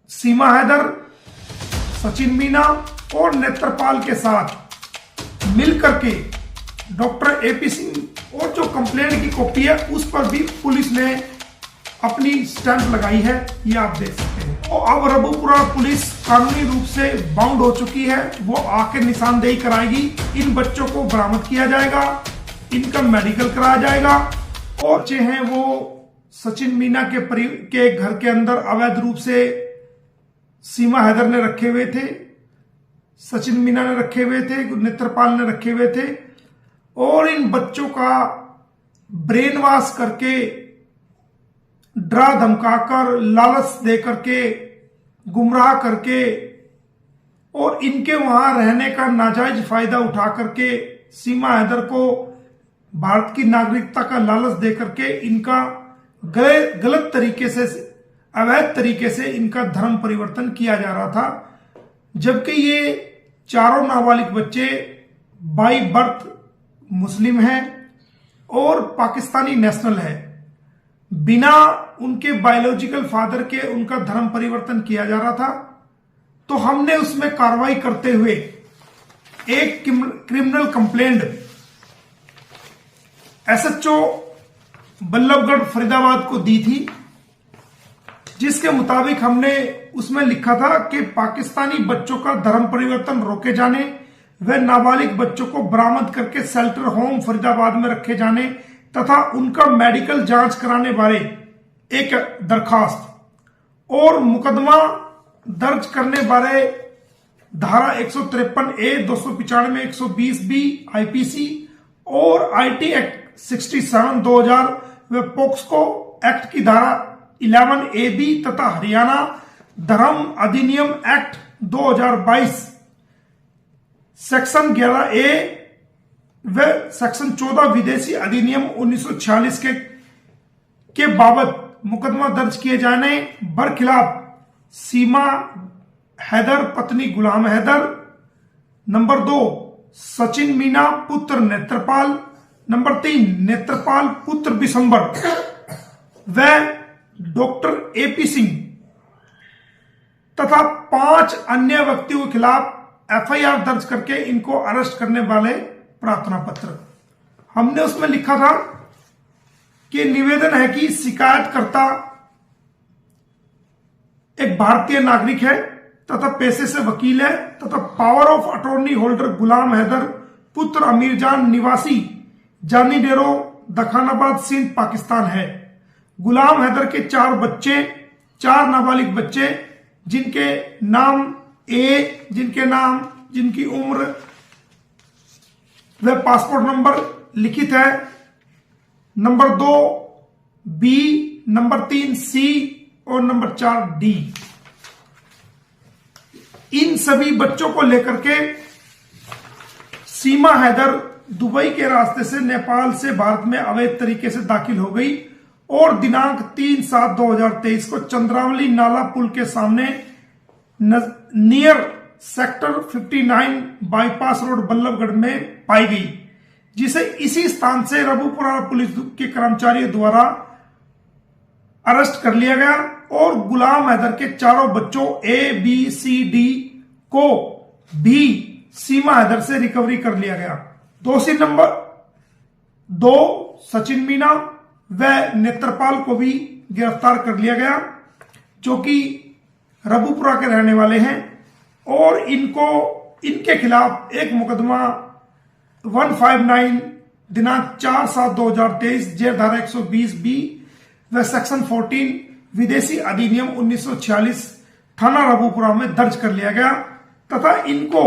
सीमा हैदर, सचिन मीना और नेत्रपाल के साथ मिलकर के डॉक्टर एपी सिंह और जो कंप्लेंट की कॉपी है उस पर भी पुलिस ने अपनी स्टैंप लगाई है, ये आप देख सकते हैं। और अब रबुपुरा पुलिस कानूनी रूप से बाउंड हो चुकी है, वो आके निशानदेही कराएगी, इन बच्चों को बरामद किया जाएगा, इनका मेडिकल कराया जाएगा। और बच्चे हैं वो सचिन मीना के घर के अंदर अवैध रूप से सीमा हैदर ने रखे हुए थे, सचिन मीना ने रखे हुए थे, नेत्रपाल ने रखे हुए थे। और इन बच्चों का ब्रेन वॉश करके, डरा धमकाकर, लालच दे करके, गुमराह करके और इनके वहां रहने का नाजायज फायदा उठा करके सीमा हैदर को भारत की नागरिकता का लालच दे करके इनका गलत तरीके से, अवैध तरीके से इनका धर्म परिवर्तन किया जा रहा था। जबकि ये चारों नाबालिग बच्चे बाई बर्थ मुस्लिम हैं और पाकिस्तानी नेशनल है। बिना उनके बायोलॉजिकल फादर के उनका धर्म परिवर्तन किया जा रहा था। तो हमने उसमें कार्रवाई करते हुए एक criminal complaint SHO Ballabhgarh Faridabad को दी थी, जिसके मुताबिक हमने उसमें लिखा था कि पाकिस्तानी बच्चों का धर्म परिवर्तन रोके जाने व नाबालिग बच्चों को बरामद करके शेल्टर होम फरीदाबाद में रखे जाने तथा उनका मेडिकल जांच कराने बारे एक दरखास्त और मुकदमा दर्ज करने बारे धारा 153A, 295, 120B आईपीसी और आईटी एक्ट 67 2000 व पोक्सो एक्ट की धारा 11AB तथा हरियाणा धर्म अधिनियम एक्ट 2022 सेक्शन 11A व सेक्शन 14 विदेशी अधिनियम 1946 के बाबत मुकदमा दर्ज किए जाने बरखिलाफ सीमा हैदर पत्नी गुलाम हैदर, नंबर 2 सचिन मीना पुत्र नेत्रपाल, नंबर 3 नेत्रपाल पुत्र बिशंबर व डॉक्टर एपी सिंह तथा 5 अन्य व्यक्तियों के खिलाफ एफआईआर दर्ज करके इनको अरेस्ट करने वाले प्रार्थना पत्र। हमने उसमें लिखा था कि निवेदन है कि शिकायतकर्ता एक भारतीय नागरिक है तथा पेशे से वकील है तथा पावर ऑफ अटॉर्नी होल्डर गुलाम हैदर पुत्र अमीर जान निवासी जानी डेरो दखानाबाद सिंध पाकिस्तान है। गुलाम हैदर के 4 बच्चे, 4 नाबालिग बच्चे जिनके नाम जिनकी उम्र व पासपोर्ट नंबर लिखित है, नंबर 2 बी, नंबर 3 सी और नंबर 4 डी। इन सभी बच्चों को लेकर के सीमा हैदर दुबई के रास्ते से नेपाल से भारत में अवैध तरीके से दाखिल हो गई और दिनांक 3/7/2023 को चंद्रावली नाला पुल के सामने near sector 59 bypass road Ballabhgarh में पाई गई, जिसे इसी स्थान से रबुपुरा पुलिस के कर्मचारियों द्वारा अरेस्ट कर लिया गया और गुलाम हैदर के चारों बच्चों ए बी सी डी को भी सीमा हैदर से रिकवरी कर लिया गया। दोषी नंबर 2 सचिन मीना व नेत्रपाल को भी गिरफ्तार कर लिया गया, जो कि रबुपुरा के रहने वाले हैं और इनके खिलाफ एक मुकदमा 159 दिनांक 4/7/2023 जेल धारा 120B व सेक्शन 14 विदेशी अधिनियम 1946 थाना रबुपुरा में दर्ज कर लिया गया तथा इनको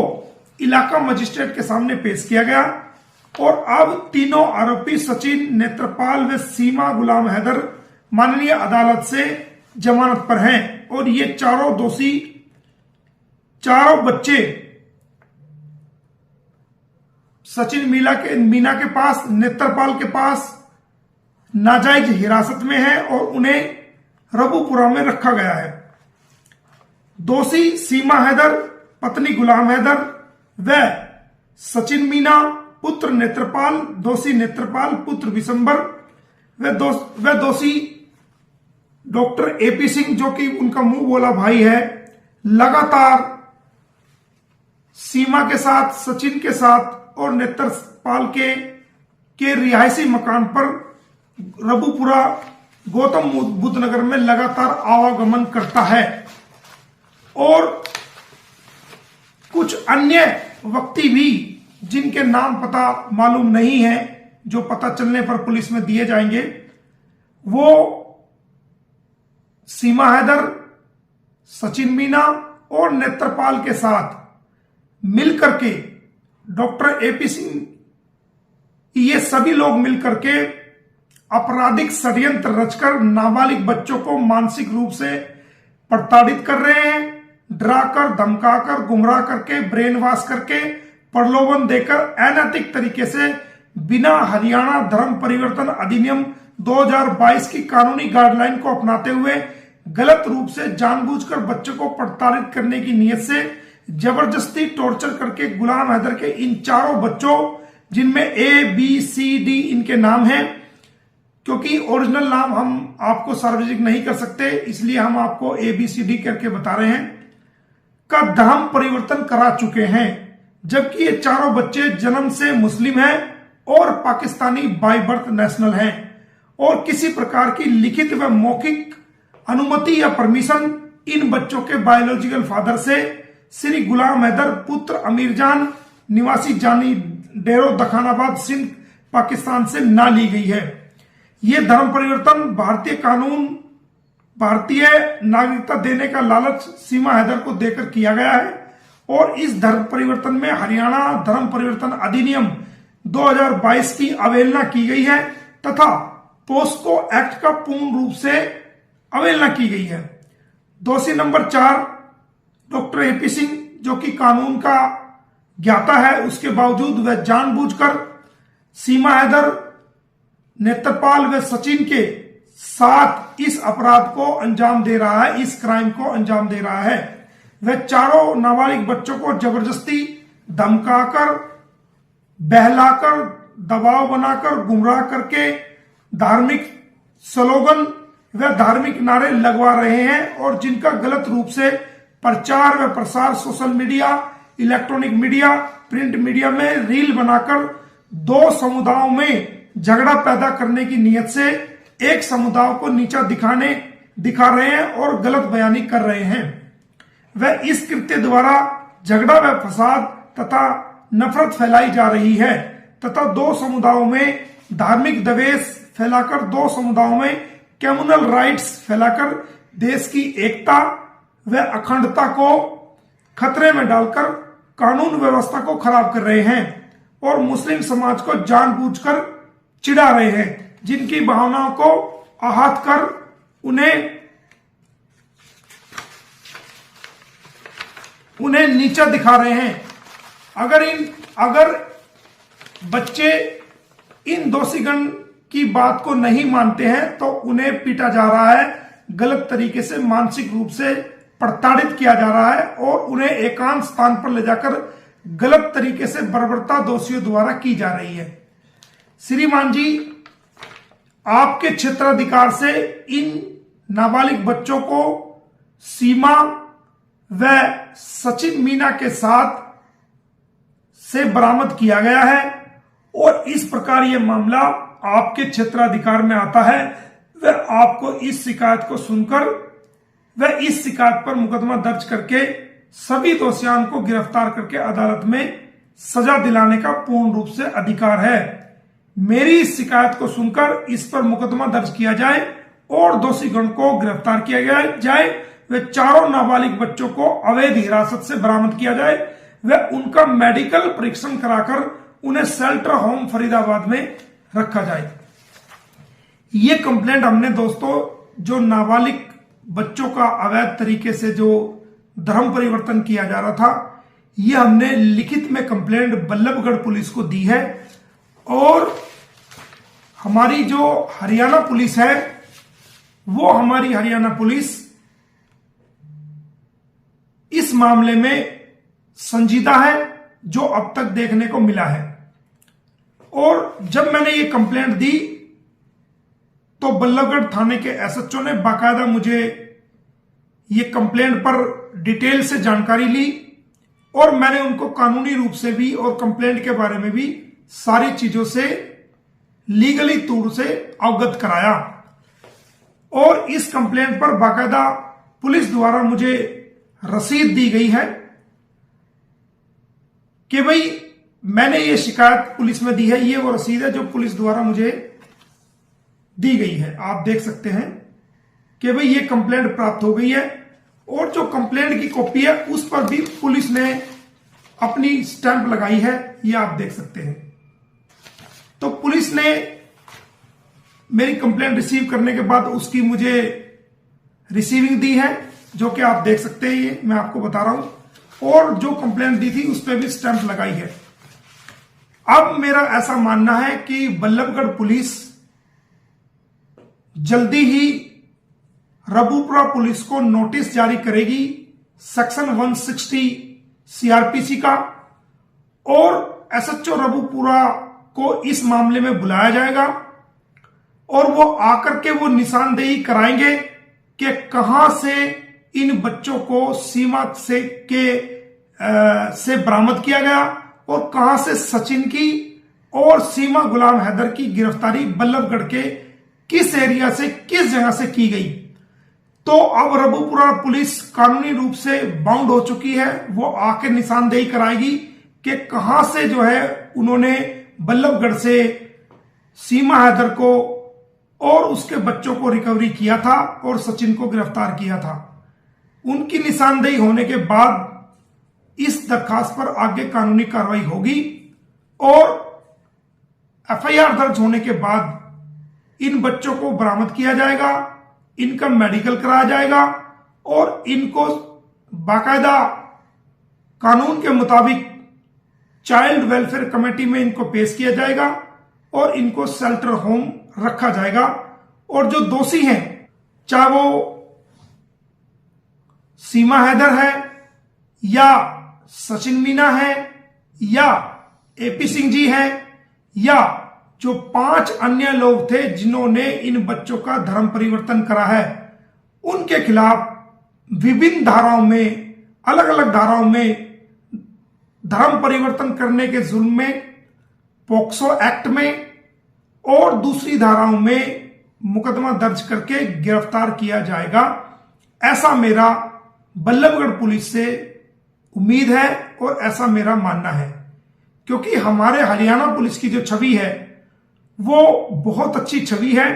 इलाका मजिस्ट्रेट के सामने पेश किया गया। और अब तीनों आरोपी सचिन, नेत्रपाल व सीमा गुलाम हैदर माननीय अदालत से जमानत पर हैं और ये चारों दोषी, चारों बच्चे सचिन मीना के पास, नेत्रपाल के पास नाजायज हिरासत में है और उन्हें रबुपुरा में रखा गया है। दोषी सीमा हैदर पत्नी गुलाम हैदर व सचिन मीना पुत्र नेत्रपाल, दोषी नेत्रपाल पुत्र बिशंबर व दोषी डॉक्टर एपी सिंह, जो कि उनका मुंह बोला भाई है, लगातार सीमा के साथ, सचिन के साथ और नेत्रपाल के रिहायशी मकान पर रबुपुरा गौतम बुद्ध नगर में लगातार आवागमन करता है। और कुछ अन्य व्यक्ति भी जिनके नाम पता मालूम नहीं है, जो पता चलने पर पुलिस में दिए जाएंगे, वो सीमा हैदर, सचिन मीना और नेत्रपाल के साथ मिलकर के डॉक्टर एपी सिंह, ये सभी लोग मिलकर के आपराधिक षड्यंत्र रचकर नाबालिग बच्चों को मानसिक रूप से प्रताड़ित कर रहे हैं। डराकर, धमकाकर, गुमराह करके, ब्रेन वॉश करके, प्रलोभन देकर अनैतिक तरीके से बिना हरियाणा धर्म परिवर्तन अधिनियम 2022 की कानूनी गाइडलाइन को अपनाते हुए गलत रूप से जानबूझकर बच्चों को प्रताड़ित करने की नीयत से जबरदस्ती टॉर्चर करके गुलाम हैदर के इन चारों बच्चों, जिनमें ए बी सी डी इनके नाम हैं, क्योंकि ओरिजिनल नाम हम आपको सार्वजनिक नहीं कर सकते, इसलिए हम आपको ए बी सी डी करके बता रहे हैं, का धर्म परिवर्तन करा चुके हैं। जबकि ये चारों बच्चे जन्म से मुस्लिम हैं और पाकिस्तानी बाय बर्थ नेशनल हैं और किसी प्रकार की लिखित व मौखिक अनुमति या परमिशन इन बच्चों के बायोलॉजिकल फादर से श्री गुलाम हैदर पुत्र अमीरजान निवासी जानी डेरो दखानाबाद सिंध पाकिस्तान से ना ली गई है। यह धर्म परिवर्तन भारतीय कानून, भारतीय नागरिकता देने का लालच सीमा हैदर को देकर किया गया है और इस धर्म परिवर्तन में हरियाणा धर्म परिवर्तन अधिनियम 2022 की अवहेलना की गई है तथा पोस्को एक्ट का पूर्ण रूप से अवहेलना की गई है। दोषी नंबर 4 डॉक्टर एपी सिंह, जो कि कानून का ज्ञाता है, उसके बावजूद वह जानबूझकर सीमा हैदर, नेत्रपाल व सचिन के साथ इस अपराध को अंजाम दे रहा है, इस क्राइम को अंजाम दे रहा है। वह चारों नाबालिग बच्चों को जबरदस्ती धमकाकर, बहलाकर, दबाव बनाकर, गुमराह करके धार्मिक स्लोगन व धार्मिक नारे लगवा रहे हैं और जिनका गलत रूप से प्रचार व प्रसार social media, electronic media, print media में रील बनाकर दो समुदायों में झगड़ा पैदा करने की नीयत से एक समुदाय को नीचा दिखा रहे हैं और गलत बयानी कर रहे हैं। वह इस कृत्य द्वारा झगड़ा व फसाद तथा नफरत फैलाई जा रही है तथा दो समुदायों में धार्मिक द्वेष फैलाकर, दो समुदायों में कम्युनल राइट्स फैलाकर देश की एकता व अखंडता को खतरे में डालकर कानून व्यवस्था को खराब कर रहे हैं और मुस्लिम समाज को जानबूझकर चिढ़ा रहे हैं, जिनकी भावनाओं को आहत कर उन्हें नीचा दिखा रहे हैं। अगर बच्चे इन दोषीगण की बात को नहीं मानते हैं तो उन्हें पीटा जा रहा है, गलत तरीके से मानसिक रूप से प्रताड़ित किया जा रहा है और उन्हें एकांत स्थान पर ले जाकर गलत तरीके से बर्बरता दोषियों द्वारा की जा रही है। श्रीमान जी, आपके क्षेत्राधिकार से इन नाबालिग बच्चों को सीमा व सचिन मीना के साथ से बरामद किया गया है और इस प्रकार यह मामला आपके क्षेत्राधिकार में आता है। वह आपको इस शिकायत को सुनकर वह इस शिकायत पर मुकदमा दर्ज करके सभी दोषियों को गिरफ्तार करके अदालत में सजा दिलाने का पूर्ण रूप से अधिकार है। मेरी इस शिकायत को सुनकर इस पर मुकदमा दर्ज किया जाए और दोषीगण को गिरफ्तार किया जाए। वे चारों नाबालिग बच्चों को अवैध हिरासत से बरामद किया जाए व उनका मेडिकल परीक्षण कराकर उन्हें शेल्टर होम फरीदाबाद में रखा जाए। ये कंप्लेंट हमने दोस्तों, जो नाबालिग बच्चों का अवैध तरीके से जो धर्म परिवर्तन किया जा रहा था, ये हमने लिखित में कंप्लेंट बल्लभगढ़ पुलिस को दी है और हमारी जो हरियाणा पुलिस है, वो हमारी हरियाणा पुलिस इस मामले में संजीदा है, जो अब तक देखने को मिला है। और जब मैंने ये कंप्लेंट दी तो बल्लभगढ़ थाने के एसएचओ ने बाकायदा मुझे ये कंप्लेंट पर डिटेल से जानकारी ली और मैंने उनको कानूनी रूप से भी और कंप्लेंट के बारे में भी सारी चीजों से लीगली तौर से अवगत कराया। और इस कंप्लेंट पर बाकायदा पुलिस द्वारा मुझे रसीद दी गई है कि भाई मैंने ये शिकायत पुलिस में दी है। ये वो रसीद है जो पुलिस द्वारा मुझे दी गई है। आप देख सकते हैं कि भाई ये कंप्लेंट प्राप्त हो गई है और जो कंप्लेंट की कॉपी है उस पर भी पुलिस ने अपनी स्टैंप लगाई है। ये आप देख सकते हैं। तो पुलिस ने मेरी कंप्लेंट रिसीव करने के बाद उसकी मुझे रिसीविंग दी है, जो कि आप देख सकते हैं। ये मैं आपको बता रहा हूं। और जो कंप्लेंट दी थी उस पर भी स्टैंप लगाई है। अब मेरा ऐसा मानना है कि बल्लभगढ़ पुलिस जल्दी ही रबूपुरा पुलिस को नोटिस जारी करेगी सेक्शन 160 सीआरपीसी का, और एसएचओ रबूपुरा को इस मामले में बुलाया जाएगा और वो आकर के वो निशानदेही कराएंगे कि कहां से इन बच्चों को सीमा से बरामद किया गया और कहां से सचिन की और सीमा गुलाम हैदर की गिरफ्तारी बल्लभगढ़ के किस एरिया से, किस जगह से की गई। तो अब रबूपुरा पुलिस कानूनी रूप से बाउंड हो चुकी है। वो आके निशानदेही कराएगी कि कहां से जो है उन्होंने बल्लभगढ़ से सीमा हैदर को और उसके बच्चों को रिकवरी किया था और सचिन को गिरफ्तार किया था। उनकी निशानदेही होने के बाद इस दरखास्त पर आगे कानूनी कार्रवाई होगी और एफआईआर दर्ज होने के बाद इन बच्चों को बरामद किया जाएगा, इनका मेडिकल कराया जाएगा और इनको बाकायदा कानून के मुताबिक चाइल्ड वेलफेयर कमेटी में इनको पेश किया जाएगा और इनको शेल्टर होम रखा जाएगा। और जो दोषी हैं, चाहे वो सीमा हैदर है या सचिन मीना है या एपी सिंह जी है या जो 5 अन्य लोग थे जिन्होंने इन बच्चों का धर्म परिवर्तन करा है, उनके खिलाफ विभिन्न धाराओं में, अलग अलग धाराओं में धर्म परिवर्तन करने के जुल्म में, पोक्सो एक्ट में और दूसरी धाराओं में मुकदमा दर्ज करके गिरफ्तार किया जाएगा। ऐसा मेरा बल्लभगढ़ पुलिस से उम्मीद है और ऐसा मेरा मानना है, क्योंकि हमारे हरियाणा पुलिस की जो छवि है वो बहुत अच्छी छवि है।